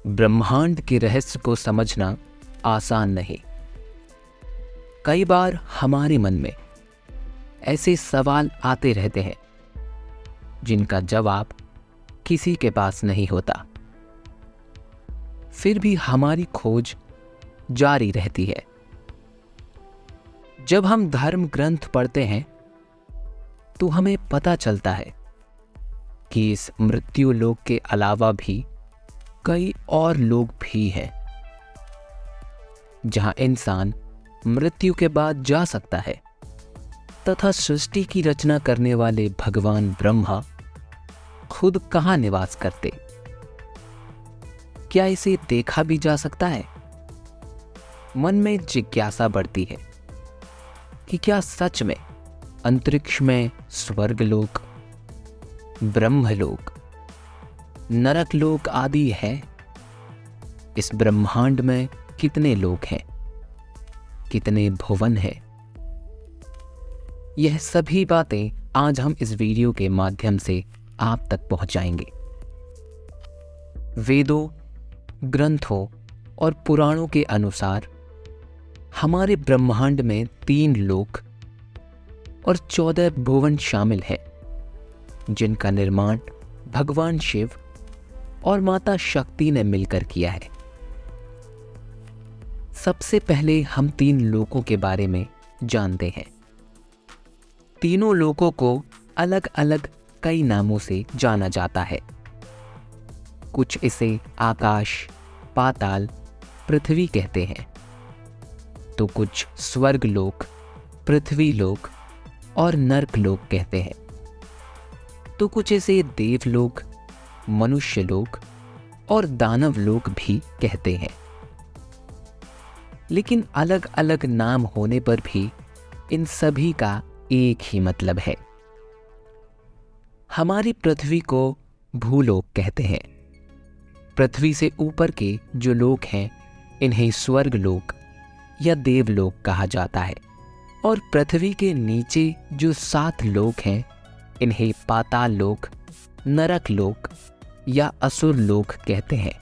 ब्रह्मांड के रहस्य को समझना आसान नहीं। कई बार हमारे मन में ऐसे सवाल आते रहते हैं जिनका जवाब किसी के पास नहीं होता। फिर भी हमारी खोज जारी रहती है। जब हम धर्म ग्रंथ पढ़ते हैं तो हमें पता चलता है कि इस मृत्यु लोक के अलावा भी कई और लोग भी हैं जहां इंसान मृत्यु के बाद जा सकता है तथा सृष्टि की रचना करने वाले भगवान ब्रह्मा खुद कहां निवास करते। क्या इसे देखा भी जा सकता है? मन में जिज्ञासा बढ़ती है कि क्या सच में अंतरिक्ष में स्वर्गलोक, ब्रह्मलोक, नरकलोक आदि है? इस ब्रह्मांड में कितने लोक हैं, कितने भुवन हैं? यह सभी बातें आज हम इस वीडियो के माध्यम से आप तक पहुंचाएंगे। वेदों, ग्रंथों और पुराणों के अनुसार हमारे ब्रह्मांड में 3 लोक और 14 भुवन शामिल हैं, जिनका निर्माण भगवान शिव और माता शक्ति ने मिलकर किया है। सबसे पहले हम 3 लोकों के बारे में जानते हैं। तीनों लोकों को अलग अलग कई नामों से जाना जाता है। कुछ इसे आकाश, पाताल, पृथ्वी कहते हैं, तो कुछ स्वर्गलोक, पृथ्वीलोक और नरकलोक कहते हैं, तो कुछ इसे देवलोक, मनुष्यलोक और दानवलोक भी कहते हैं। लेकिन अलग अलग नाम होने पर भी इन सभी का एक ही मतलब है। हमारी पृथ्वी को भूलोक कहते हैं। पृथ्वी से ऊपर के जो लोक हैं इन्हें स्वर्गलोक या देवलोक कहा जाता है, और पृथ्वी के नीचे जो 7 लोक हैं इन्हें पाताल लोक, नरक लोक या असुर लोक कहते हैं।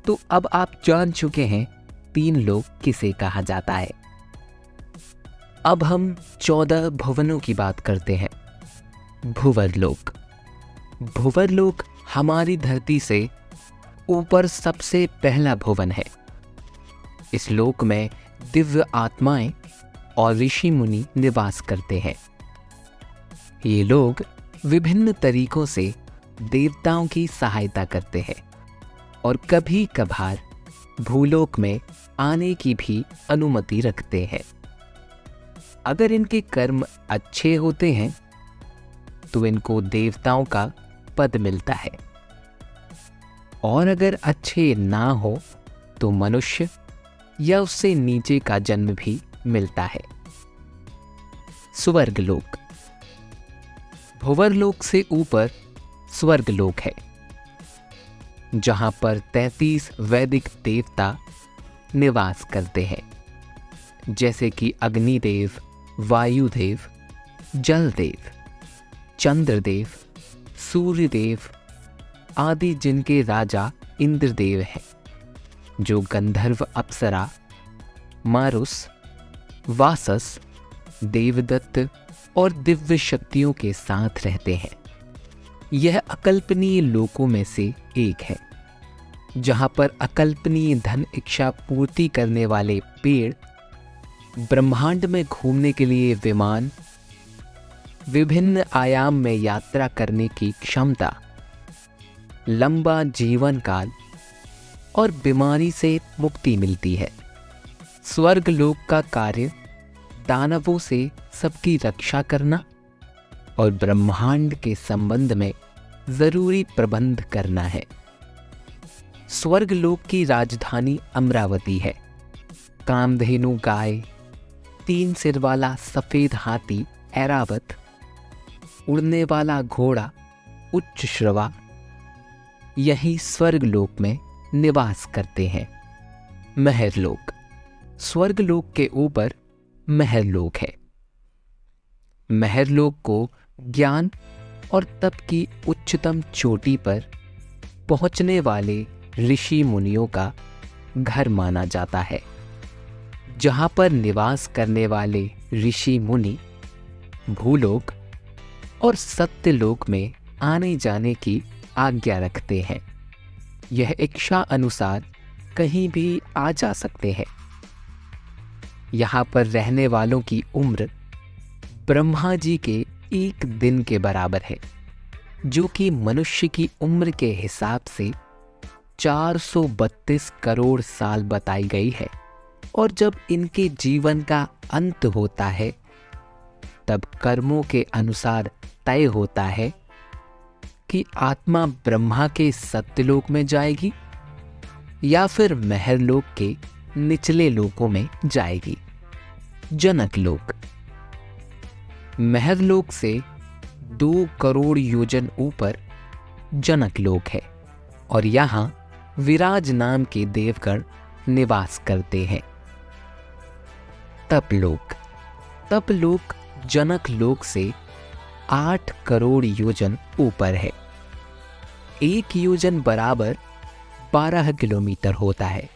तो अब आप जान चुके हैं 3 लोक किसे कहा जाता है। अब हम 14 भुवनों की बात करते हैं। भुवरलोक। भुवरलोक हमारी धरती से ऊपर सबसे पहला भुवन है। इस लोक में दिव्य आत्माएं और ऋषि मुनि निवास करते हैं। ये लोग विभिन्न तरीकों से देवताओं की सहायता करते हैं और कभी कभार भूलोक में आने की भी अनुमति रखते हैं। अगर इनके कर्म अच्छे होते हैं तो इनको देवताओं का पद मिलता है, और अगर अच्छे ना हो तो मनुष्य या उससे नीचे का जन्म भी मिलता है। स्वर्गलोक। भुवरलोक से ऊपर स्वर्गलोक है, जहां पर 33 वैदिक देवता निवास करते हैं, जैसे कि अग्निदेव, वायुदेव, जलदेव, चंद्रदेव, सूर्यदेव आदि, जिनके राजा इंद्रदेव हैं, जो गंधर्व अप्सरा, मारुस, वासस, देवदत्त और दिव्य शक्तियों के साथ रहते हैं। यह अकल्पनीय लोकों में से एक है, जहां पर अकल्पनीय धन इच्छा पूर्ति करने वाले पेड़, ब्रह्मांड में घूमने के लिए विमान, विभिन्न आयाम में यात्रा करने की क्षमता, लंबा जीवन काल और बीमारी से मुक्ति मिलती है। स्वर्गलोक का कार्य दानवों से सबकी रक्षा करना और ब्रह्मांड के संबंध में जरूरी प्रबंध करना है। स्वर्गलोक की राजधानी अमरावती है। कामधेनु गाय, 3 सिर वाला सफेद हाथी ऐरावत, उड़ने वाला घोड़ा उच्च श्रवा यही स्वर्गलोक में निवास करते हैं। महरलोक। स्वर्गलोक के ऊपर महरलोक है। महरलोक को ज्ञान और तप की उच्चतम चोटी पर पहुंचने वाले ऋषि मुनियों का घर माना जाता है, जहाँ पर निवास करने वाले ऋषि मुनि भूलोक और सत्यलोक में आने जाने की आज्ञा रखते हैं। यह इच्छा अनुसार कहीं भी आ जा सकते हैं। यहाँ पर रहने वालों की उम्र ब्रह्मा जी के एक दिन के बराबर है, जो कि मनुष्य की उम्र के हिसाब से 432 करोड़ साल बताई गई है। और जब इनके जीवन का अंत होता है, तब कर्मों के अनुसार तय होता है कि आत्मा ब्रह्मा के सत्यलोक में जाएगी या फिर महरलोक के निचले लोकों में जाएगी। जनकलोक महरलोक से 2 करोड़ योजन ऊपर जनकलोक है और यहाँ विराज नाम के देवगण निवास करते हैं। तपलोक जनकलोक से 8 करोड़ योजन ऊपर है। 1 योजन बराबर 12 किलोमीटर होता है।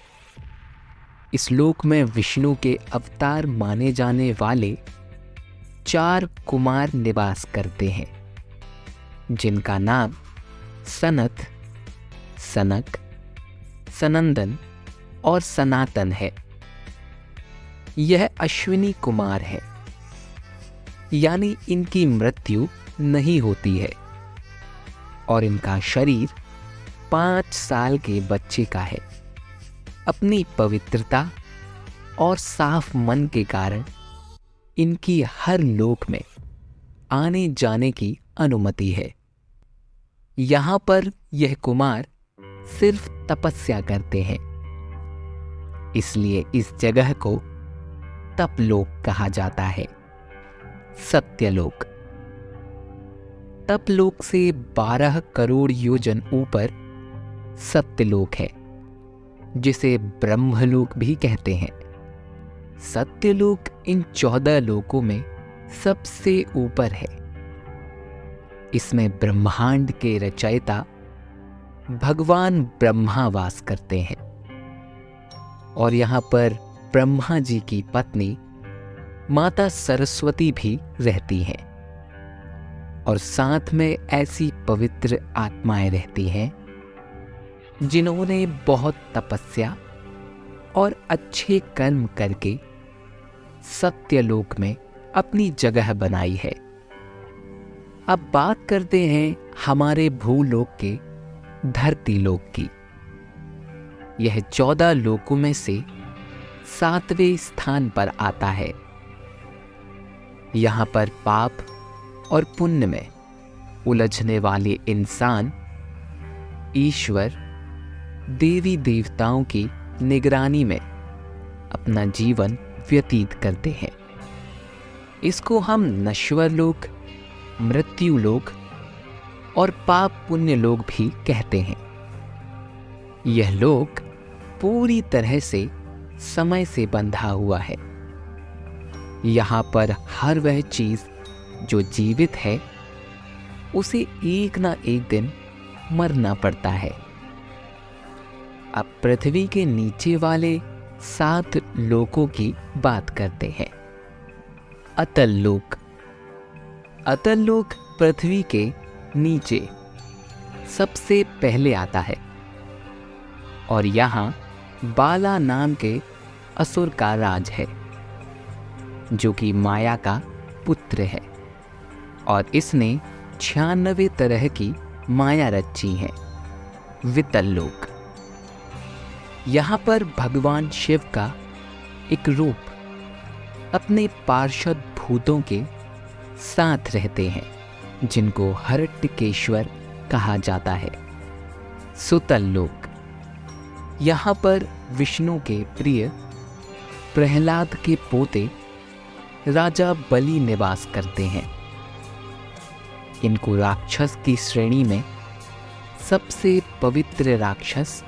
इस लोक में विष्णु के अवतार माने जाने वाले 4 कुमार निवास करते हैं, जिनका नाम सनत, सनक, सनंदन और सनातन है। यह अश्विनी कुमार है, यानी इनकी मृत्यु नहीं होती है और इनका शरीर 5 साल के बच्चे का है। अपनी पवित्रता और साफ मन के कारण इनकी हर लोक में आने जाने की अनुमति है। यहाँ पर यह कुमार सिर्फ तपस्या करते हैं, इसलिए इस जगह को तपलोक कहा जाता है। सत्यलोक तपलोक से 12 करोड़ योजन ऊपर सत्यलोक है, जिसे ब्रह्मलोक भी कहते हैं। सत्यलोक इन 14 लोकों में सबसे ऊपर है। इसमें ब्रह्मांड के रचयिता भगवान ब्रह्मा वास करते हैं और यहाँ पर ब्रह्मा जी की पत्नी माता सरस्वती भी रहती हैं और साथ में ऐसी पवित्र आत्माएं रहती हैं जिन्होंने बहुत तपस्या और अच्छे कर्म करके सत्यलोक में अपनी जगह बनाई है। अब बात करते हैं हमारे भूलोक के धरती लोक की। यह 14 लोकों में से 7वें स्थान पर आता है। यहाँ पर पाप और पुण्य में उलझने वाले इंसान ईश्वर, देवी देवताओं की निगरानी में अपना जीवन व्यतीत करते हैं। इसको हम नश्वर लोक, मृत्यु लोक और पाप पुण्य लोक भी कहते हैं। यह लोक पूरी तरह से समय से बंधा हुआ है। यहाँ पर हर वह चीज जो जीवित है उसे एक ना एक दिन मरना पड़ता है। अब पृथ्वी के नीचे वाले 7 लोकों की बात करते हैं। अतल लोक। अतल लोक पृथ्वी के नीचे सबसे पहले आता है और यहाँ बाला नाम के असुर का राज है, जो कि माया का पुत्र है और इसने 96 तरह की माया रची है। वितल लोक। यहाँ पर भगवान शिव का एक रूप अपने पार्षद भूतों के साथ रहते हैं, जिनको हरटकेश्वर कहा जाता है। सुतल लोक। यहाँ पर विष्णु के प्रिय प्रहलाद के पोते राजा बलि निवास करते हैं। इनको राक्षस की श्रेणी में सबसे पवित्र राक्षस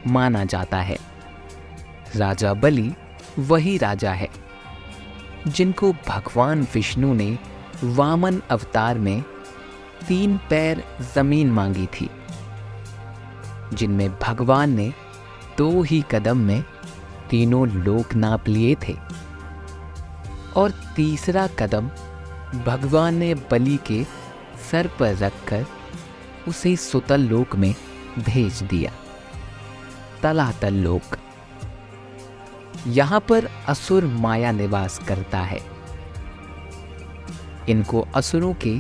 माना जाता है। राजा बलि वही राजा है जिनको भगवान विष्णु ने वामन अवतार में 3 पैर जमीन मांगी थी। जिनमें भगवान ने 2 ही कदम में तीनों लोक नाप लिए थे, और तीसरा कदम भगवान ने बलि के सर पर रखकर उसे सुतल लोक में भेज दिया, तलातल लोक। यहां पर असुर माया निवास करता है। इनको असुरों के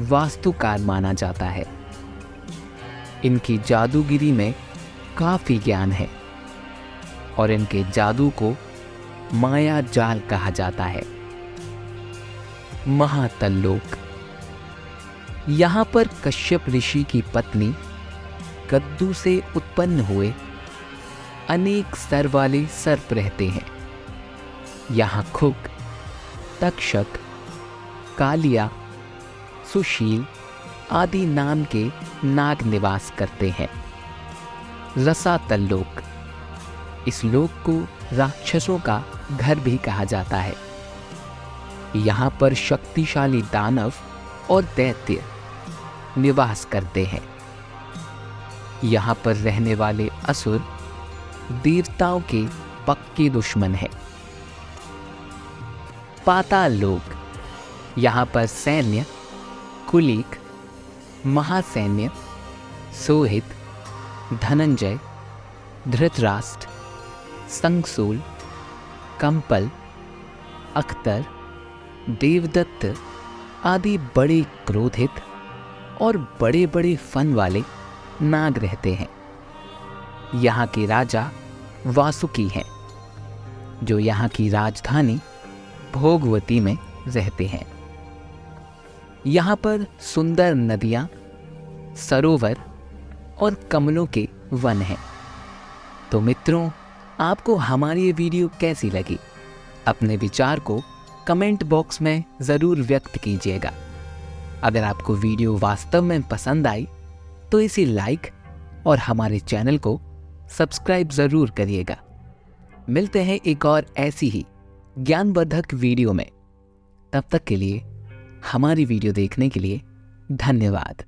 वास्तुकार माना जाता है। इनकी जादूगिरी में काफी ज्ञान है और इनके जादू को माया जाल कहा जाता है। महातल लोक। यहां पर कश्यप ऋषि की पत्नी कद्दू से उत्पन्न हुए अनेक सर वाले सर्प रहते हैं। यहां खुक, तक्षक, कालिया, सुशील आदि नाम के नाग निवास करते हैं। रसातल लोक। इस लोक को राक्षसों का घर भी कहा जाता है। यहां पर शक्तिशाली दानव और दैत्य निवास करते हैं। यहां पर रहने वाले असुर देवताओं के पक्के दुश्मन हैं। पाताल लोक। यहां पर सैन्य, कुलिक, महासैन्य, सोहित, धनंजय, धृतराष्ट्र, संगसूल, कंपल, अख्तर, देवदत्त आदि बड़े क्रोधित और बड़े बड़े फन वाले नाग रहते हैं। यहाँ के राजा वासुकी हैं, जो यहाँ की राजधानी भोगवती में रहते हैं। यहाँ पर सुंदर नदियाँ, सरोवर और कमलों के वन हैं। तो मित्रों, आपको हमारी ये वीडियो कैसी लगी? अपने विचार को कमेंट बॉक्स में ज़रूर व्यक्त कीजिएगा। अगर आपको वीडियो वास्तव में पसंद आई तो इसे लाइक और हमारे चैनल को सब्सक्राइब ज़रूर करिएगा। मिलते हैं एक और ऐसी ही ज्ञानवर्धक वीडियो में। तब तक के लिए हमारी वीडियो देखने के लिए धन्यवाद।